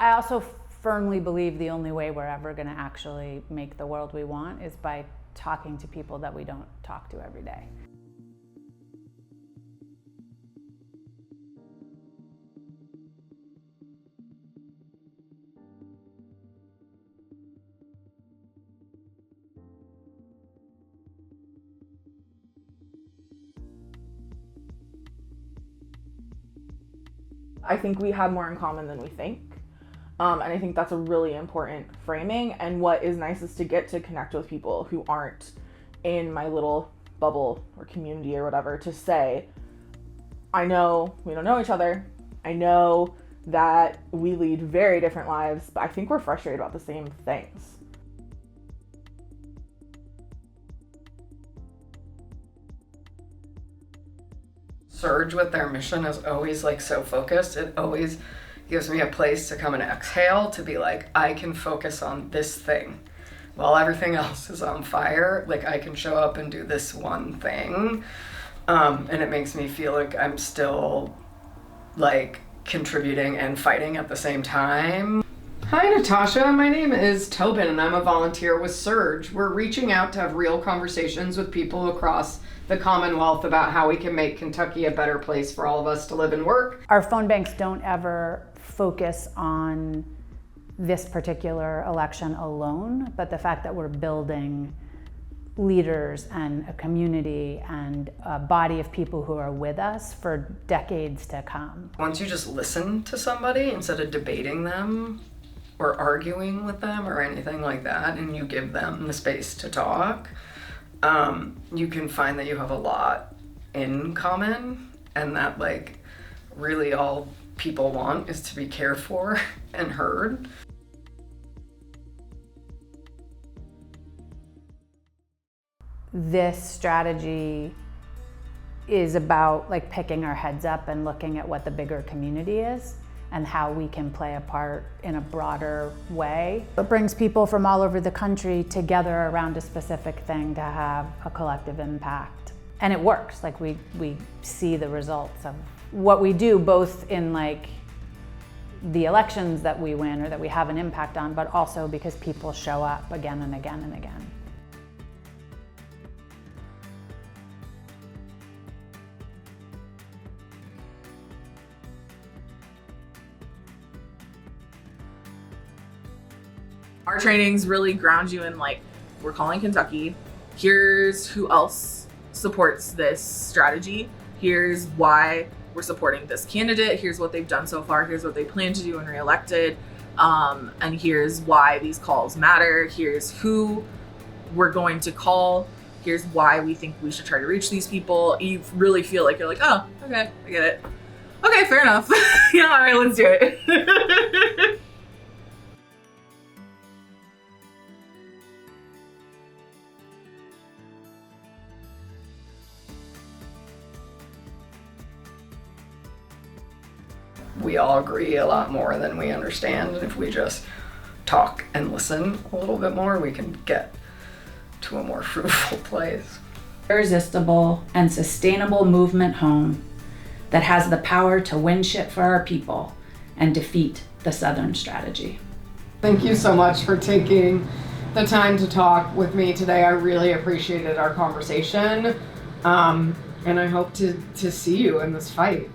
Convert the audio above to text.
I also firmly believe the only way we're ever going to actually make the world we want is by talking to people that we don't talk to every day. I think we have more in common than we think. And I think that's a really important framing. And what is nice is to get to connect with people who aren't in my little bubble or community or whatever, to say, I know we don't know each other. I know that we lead very different lives, but I think we're frustrated about the same things. SURJ with their mission is always like so focused. It always gives me a place to come and exhale, to be like, I can focus on this thing while everything else is on fire. Like, I can show up and do this one thing. And it makes me feel like I'm still like contributing and fighting at the same time. Hi Natasha, my name is Tobin and I'm a volunteer with SURJ. We're reaching out to have real conversations with people across the Commonwealth about how we can make Kentucky a better place for all of us to live and work. Our phone banks don't ever focus on this particular election alone, but the fact that we're building leaders and a community and a body of people who are with us for decades to come. Once you just listen to somebody instead of debating them or arguing with them or anything like that, and you give them the space to talk, you can find that you have a lot in common, and that like really all people want is to be cared for and heard. This strategy is about like picking our heads up and looking at what the bigger community is and how we can play a part in a broader way. It brings people from all over the country together around a specific thing to have a collective impact. And it works. Like we see the results of what we do, both in like the elections that we win or that we have an impact on, but also because people show up again and again and again. Our trainings really ground you in like, we're calling Kentucky. Here's who else supports this strategy. Here's why we're supporting this candidate. Here's what they've done so far. Here's what they plan to do when reelected. And here's why these calls matter. Here's who we're going to call. Here's why we think we should try to reach these people. You really feel like you're like, oh, okay, I get it. Okay, fair enough. Yeah, all right, let's do it. We all agree a lot more than we understand. If we just talk and listen a little bit more, we can get to a more fruitful place. Irresistible and sustainable movement home that has the power to win shit for our people and defeat the Southern strategy. Thank you so much for taking the time to talk with me today. I really appreciated our conversation. And I hope to see you in this fight.